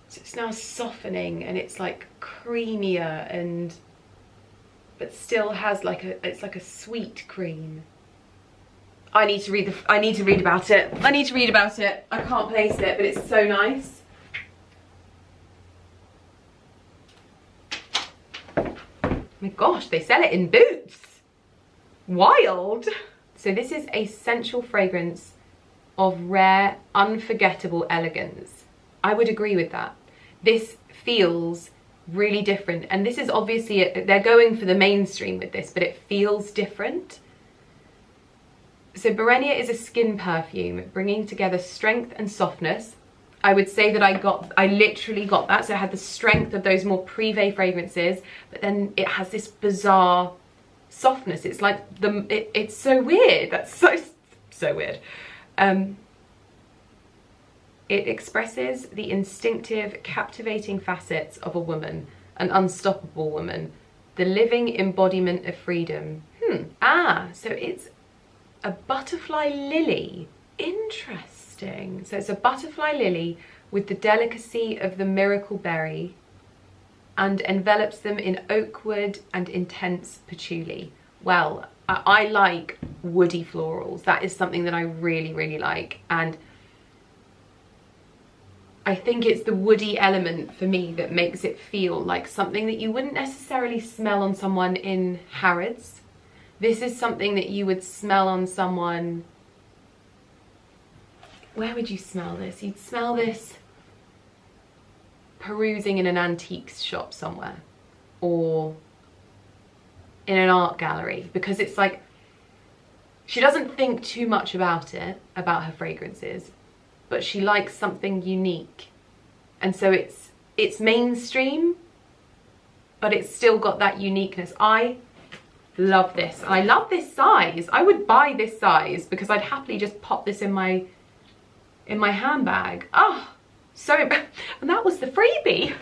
So it's now softening and it's like creamier but still has like it's like a sweet cream. I need to read about it. I can't place it, but it's so nice. Oh my gosh, they sell it in Boots. Wild. So this is a sensual fragrance of rare, unforgettable elegance. I would agree with that. This feels really different, and this is obviously, they're going for the mainstream with this, but it feels different. So Beria is a skin perfume bringing together strength and softness. I would say that I literally got that. So it had the strength of those more Privé fragrances, but then it has this bizarre softness. It's like it's so weird. That's so weird. It expresses the instinctive, captivating facets of a woman, an unstoppable woman, the living embodiment of freedom. So it's a butterfly lily. Interesting. So it's a butterfly lily with the delicacy of the miracle berry and envelops them in oak wood and intense patchouli. Well, I like woody florals. That is something that I really, really like. And I think it's the woody element for me that makes it feel like something that you wouldn't necessarily smell on someone in Harrods. This is something that you would smell on someone... Where would you smell this? You'd smell this perusing in an antiques shop somewhere, or in an art gallery, because it's like, she doesn't think too much about her fragrances, but she likes something unique. And so it's mainstream, but it's still got that uniqueness. I love this. I love this size. I would buy this size because I'd happily just pop this in my handbag. And that was the freebie.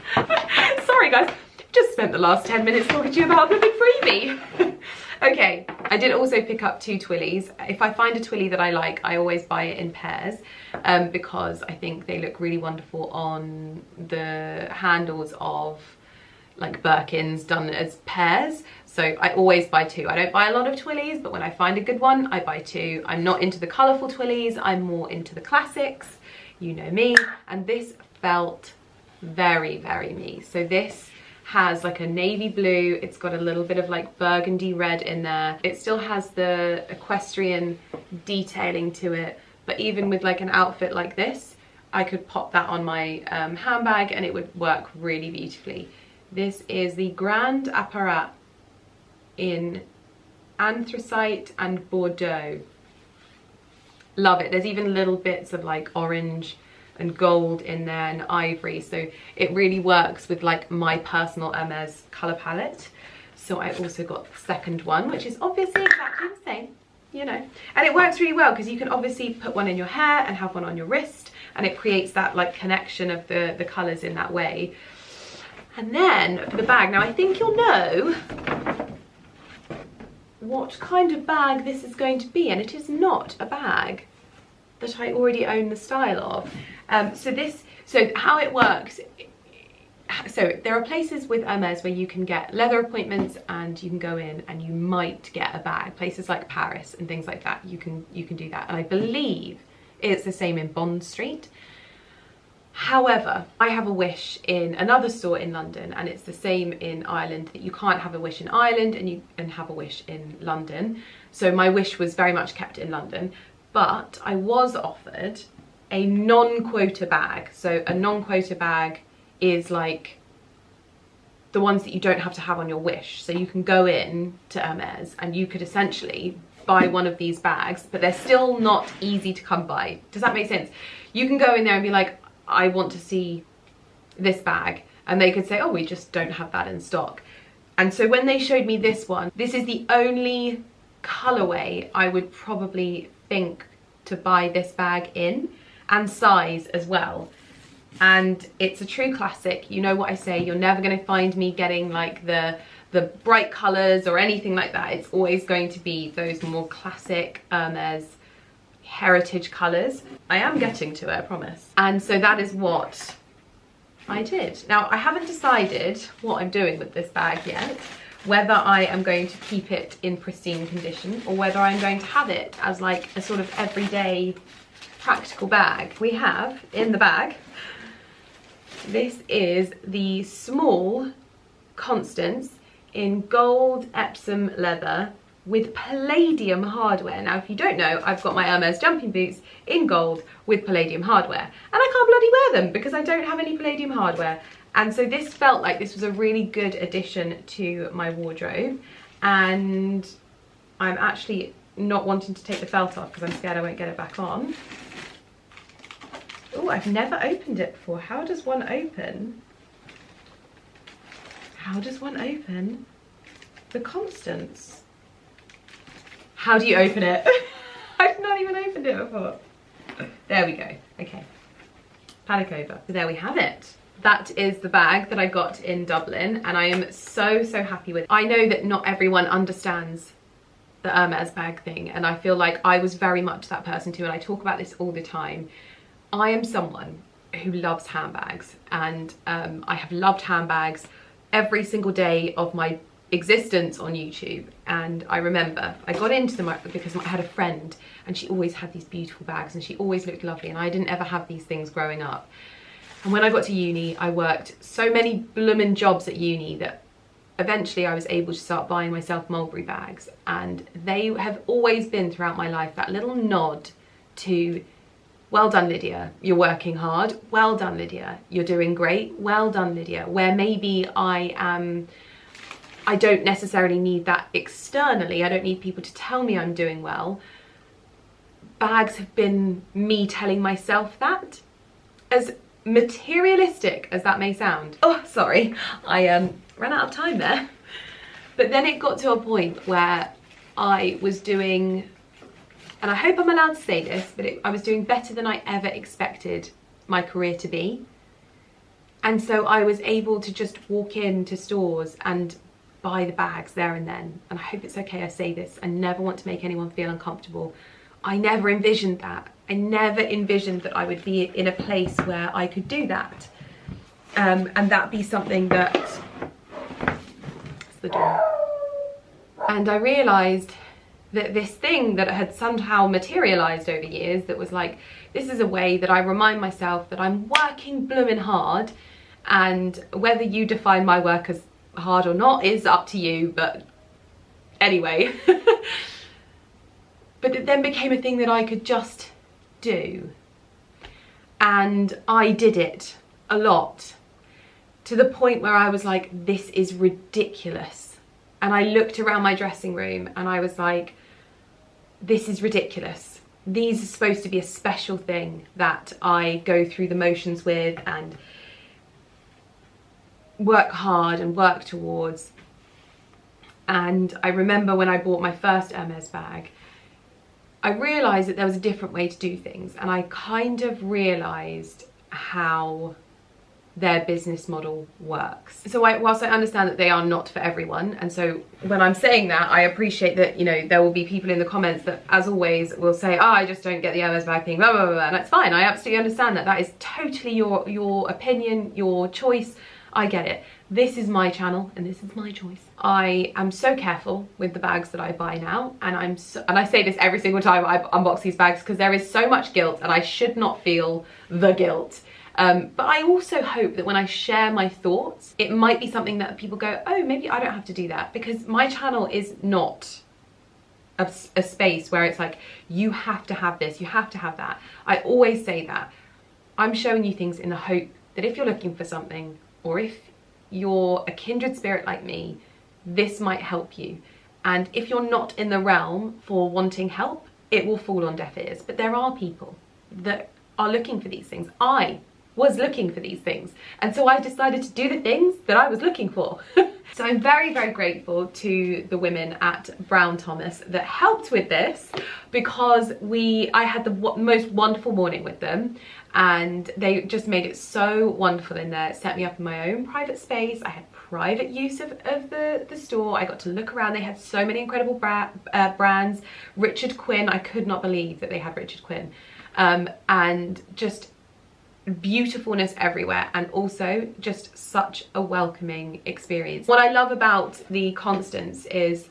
Sorry guys, just spent the last 10 minutes talking to you about the big freebie. Okay, I did also pick up 2 Twillies. If I find a Twilly that I like, I always buy it in pairs because I think they look really wonderful on the handles of like Birkins done as pairs. So I always buy 2. I don't buy a lot of Twillies, but when I find a good one, I buy 2. I'm not into the colourful Twillies, I'm more into the classics. You know me. And this felt very, very me. So this has like a navy blue, it's got a little bit of like burgundy red in there. It still has the equestrian detailing to it, but even with like an outfit like this, I could pop that on my handbag and it would work really beautifully. This is the Grand Apparat in anthracite and Bordeaux. Love it. There's even little bits of like orange and gold in there and ivory, so it really works with like my personal Hermes colour palette. So I also got the second one, which is obviously exactly the same, you know, and it works really well because you can obviously put one in your hair and have one on your wrist, and it creates that like connection of the colours in that way. And then for the bag, now I think you'll know what kind of bag this is going to be, and it is not a bag that I already own the style of. So how it works, so there are places with Hermes where you can get leather appointments and you can go in and you might get a bag. Places like Paris and things like that, you can do that. And I believe it's the same in Bond Street. However, I have a Wish in another store in London, and it's the same in Ireland, that you can't have a Wish in Ireland and have a Wish in London. So my Wish was very much kept in London, but I was offered a non-quota bag. So a non-quota bag is like the ones that you don't have to have on your Wish. So you can go in to Hermes and you could essentially buy one of these bags, but they're still not easy to come by. Does that make sense? You can go in there and be like, I want to see this bag, and they could say, oh, we just don't have that in stock. And so when they showed me this one, this is the only colorway I would probably think to buy this bag in, and size as well. And it's a true classic. You know what I say, you're never going to find me getting like the bright colors or anything like that. It's always going to be those more classic Hermes heritage colors. I am getting to it, I promise. And so that is what I did. Now I haven't decided what I'm doing with this bag yet, whether I am going to keep it in pristine condition or whether I'm going to have it as like a sort of everyday practical bag. We have in the bag, this is the small Constance in gold Epsom leather with palladium hardware. Now if you don't know, I've got my Hermes jumping boots in gold with palladium hardware, and I can't bloody wear them because I don't have any palladium hardware. And so this felt like this was a really good addition to my wardrobe, and I'm actually not wanting to take the felt off because I'm scared I won't get it back on. Oh, I've never opened it before. How does one open? How does one open the Constance? How do you open it? I've not even opened it before. There we go. Okay. Panic over. So there we have it. That is the bag that I got in Dublin, and I am so, so happy with it. I know that not everyone understands the Hermes bag thing, and I feel like I was very much that person too, and I talk about this all the time. I am someone who loves handbags, and I have loved handbags every single day of my existence on YouTube. And I remember I got into them because I had a friend and she always had these beautiful bags and she always looked lovely, and I didn't ever have these things growing up. And when I got to uni, I worked so many bloomin' jobs at uni that eventually I was able to start buying myself Mulberry bags, and they have always been throughout my life that little nod to, well done Lydia, you're working hard, well done Lydia, you're doing great, well done Lydia, where maybe I don't necessarily need that externally, I don't need people to tell me I'm doing well. Bags have been me telling myself that, as materialistic as that may sound. Oh, sorry, I ran out of time there. But then it got to a point where I was doing, and I hope I'm allowed to say this, but I was doing better than I ever expected my career to be. And so I was able to just walk into stores and buy the bags there and then. And I hope it's okay I say this, I never want to make anyone feel uncomfortable. I never envisioned that. I never envisioned that I would be in a place where I could do that. And that be something that, it's the door. And I realised that this thing that had somehow materialised over years, that was like, this is a way that I remind myself that I'm working bloomin' hard, and whether you define my work as hard or not is up to you, but anyway. But it then became a thing that I could just do. And I did it a lot, to the point where I was like, this is ridiculous. And I looked around my dressing room and I was like, this is ridiculous. These are supposed to be a special thing that I go through the motions with and work hard and work towards. And I remember when I bought my first Hermes bag, I realised that there was a different way to do things, and I kind of realised how their business model works. So whilst I understand that they are not for everyone, and so when I'm saying that, I appreciate that, you know, there will be people in the comments that, as always, will say, oh, I just don't get the Hermes bag thing, blah, blah, blah, and that's fine. I absolutely understand that. That is totally your opinion, your choice. I get it. This is my channel and this is my choice. I am so careful with the bags that I buy now, and I say this every single time I unbox these bags because there is so much guilt and I should not feel the guilt. But I also hope that when I share my thoughts, it might be something that people go, oh, maybe I don't have to do that, because my channel is not a space where it's like, you have to have this, you have to have that. I always say that. I'm showing you things in the hope that if you're looking for something, or if you're a kindred spirit like me, this might help you. And if you're not in the realm for wanting help, it will fall on deaf ears. But there are people that are looking for these things. I was looking for these things, and so I decided to do the things that I was looking for. So I'm very, very grateful to the women at Brown Thomas that helped with this, because I had the most wonderful morning with them, and they just made it so wonderful in there. It set me up in my own private space. I had private use of the store. I got to look around. They had so many incredible brands. Richard Quinn, I could not believe that they had Richard Quinn. And just beautifulness everywhere, and also just such a welcoming experience. What I love about the Constance is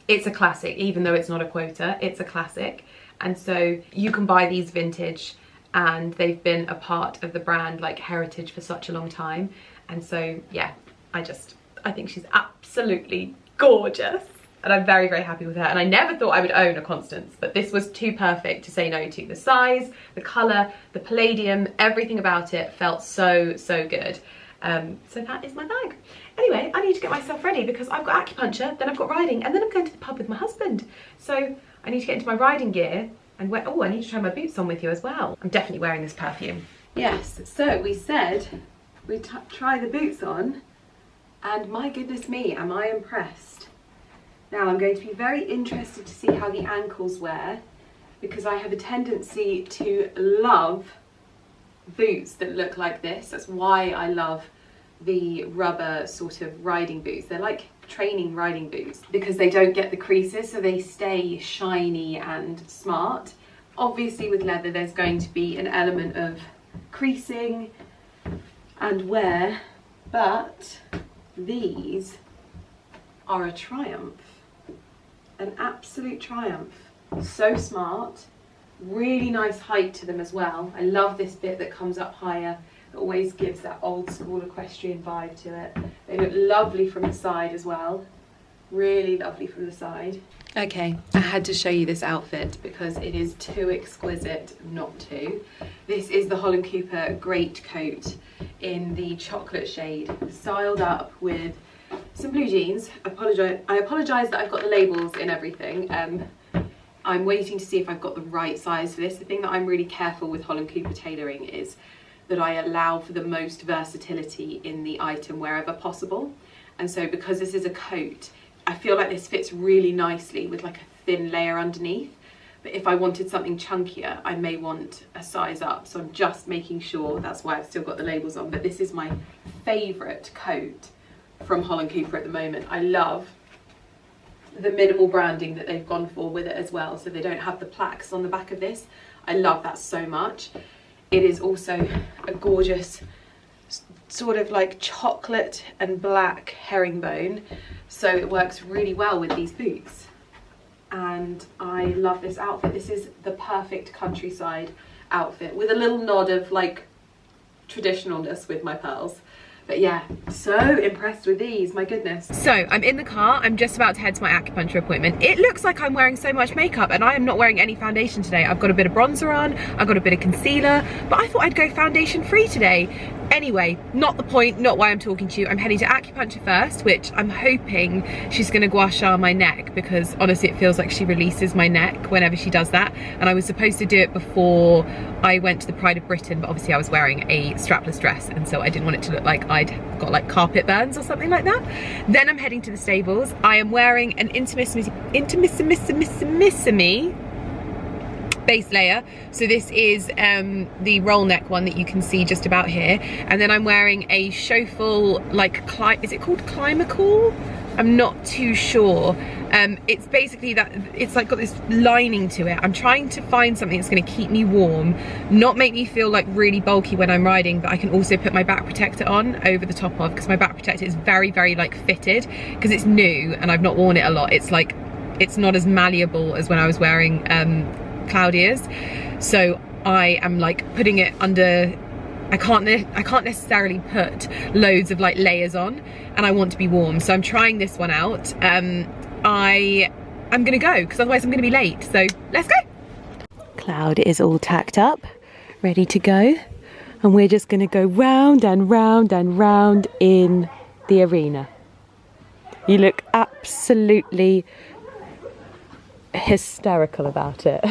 it's a classic, even though it's not a quota, it's a classic. And so you can buy these vintage, and they've been a part of the brand like heritage for such a long time. And so yeah, I think she's absolutely gorgeous. And I'm very, very happy with her. And I never thought I would own a Constance, but this was too perfect to say no to. The size, the colour, the palladium, everything about it felt so, so good. So that is my bag. Anyway, I need to get myself ready because I've got acupuncture, then I've got riding, and then I'm going to the pub with my husband. So I need to get into my riding gear and oh, I need to try my boots on with you as well. I'm definitely wearing this perfume. Yes, so we said we'd try the boots on, and my goodness me, am I impressed. Now I'm going to be very interested to see how the ankles wear, because I have a tendency to love boots that look like this. That's why I love the rubber sort of riding boots. They're like training riding boots because they don't get the creases, so they stay shiny and smart. Obviously with leather there's going to be an element of creasing and wear, but these are a triumph. An absolute triumph. So smart, really nice height to them as well. I love this bit that comes up higher. It always gives that old school equestrian vibe to it. They look lovely from the side as well. Really lovely from the side. Okay, I had to show you this outfit because it is too exquisite not to. This is the Holland Cooper great coat in the chocolate shade, styled up with some blue jeans. I apologise that I've got the labels in everything. I'm waiting to see if I've got the right size for this. The thing that I'm really careful with Holland Cooper tailoring is that I allow for the most versatility in the item wherever possible. And so because this is a coat, I feel like this fits really nicely with like a thin layer underneath. But if I wanted something chunkier, I may want a size up. So I'm just making sure, that's why I've still got the labels on. But this is my favourite coat from Holland Cooper at the moment. I love the minimal branding that they've gone for with it as well, so they don't have the plaques on the back of this. I love that so much. It is also a gorgeous sort of like chocolate and black herringbone, so it works really well with these boots. And I love this outfit. This is the perfect countryside outfit with a little nod of like traditionalness with my pearls. But yeah, so impressed with these, my goodness. So I'm in the car, I'm just about to head to my acupuncture appointment. It looks like I'm wearing so much makeup and I am not wearing any foundation today. I've got a bit of bronzer on, I've got a bit of concealer, but I thought I'd go foundation free today. Anyway, not the point, not why I'm talking to you. I'm heading to acupuncture first, which I'm hoping she's gonna gua sha my neck, because honestly it feels like she releases my neck whenever she does that. And I was supposed to do it before I went to the Pride of Britain, but obviously I was wearing a strapless dress and so I didn't want it to look like I'd got like carpet burns or something like that. Then I'm heading to the stables. I am wearing an intimissimi base layer. So this is the roll neck one that you can see just about here. And then I'm wearing a Schofel, like, is it called Climacool? I'm not too sure. It's basically that, it's like got this lining to it. I'm trying to find something that's gonna keep me warm, not make me feel like really bulky when I'm riding, but I can also put my back protector on over the top of, because my back protector is very, very like fitted, because it's new and I've not worn it a lot. It's like, it's not as malleable as when I was wearing Claudia's. So I am like putting it under, I can't necessarily put loads of like layers on, and I want to be warm, so I'm trying this one out. I'm gonna go because otherwise I'm gonna be late, so let's go. Cloud is all tacked up, ready to go, and we're just gonna go round and round and round in the arena. You look absolutely hysterical about it.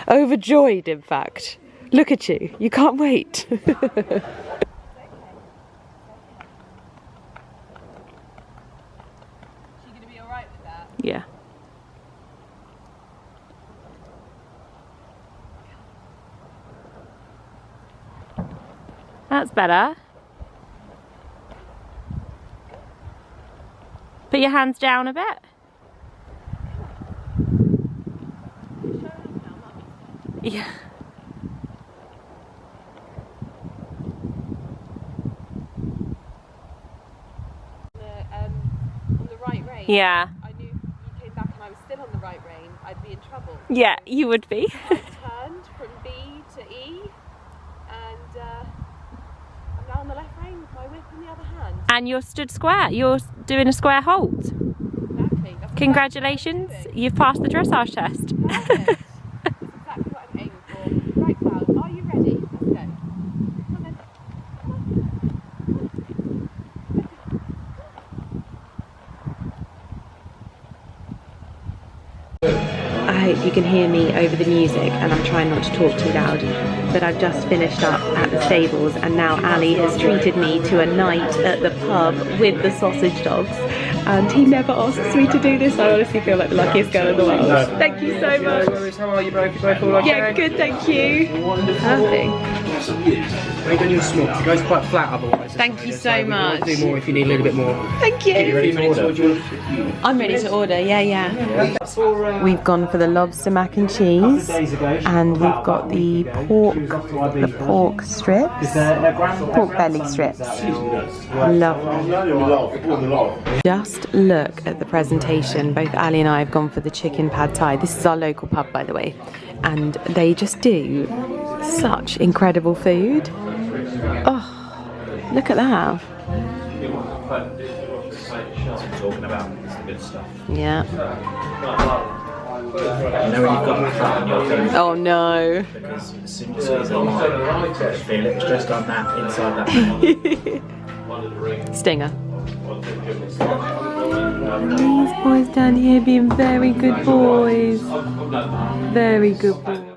Overjoyed, in fact. Look at you, you can't wait. Yeah. That's better. Put your hands down a bit. Yeah. On the right rein. Yeah. I knew if you came back and I was still on the right rein, I'd be in trouble. Yeah, you would be. I turned from B to E, and I'm now on the left rein with my whip in the other hand. And you're stood square. You're doing a square halt. Exactly. That's congratulations, you've passed the dressage test. Perfect. I hope you can hear me over the music, and I'm trying not to talk too loud, but I've just finished up at the stables and now Ali has treated me to a night at the pub with the sausage dogs, and he never asks me to do this. I honestly feel like the luckiest girl in the world. Thank you so much. How are you both? You both all okay? Yeah, good, thank you. Perfect. When you're your small, it goes quite flat otherwise. Thank you so much. Do more if you need a little bit more. Thank you. Are you ready to order? I'm ready to order, yeah. We've gone for the lobster mac and cheese, and we've got the pork strips, pork belly strips. Lovely. Just look at the presentation. Both Ali and I have gone for the chicken pad thai. This is our local pub, by the way, and they just do such incredible food. Oh, look at that. Talking about it's the good stuff. Yeah. You know when you've got that flat on your face? Oh no. Because as soon as you see the line, you feel it. It's just on that, inside that. Stinger. These boys down here being very good boys. Very good boys.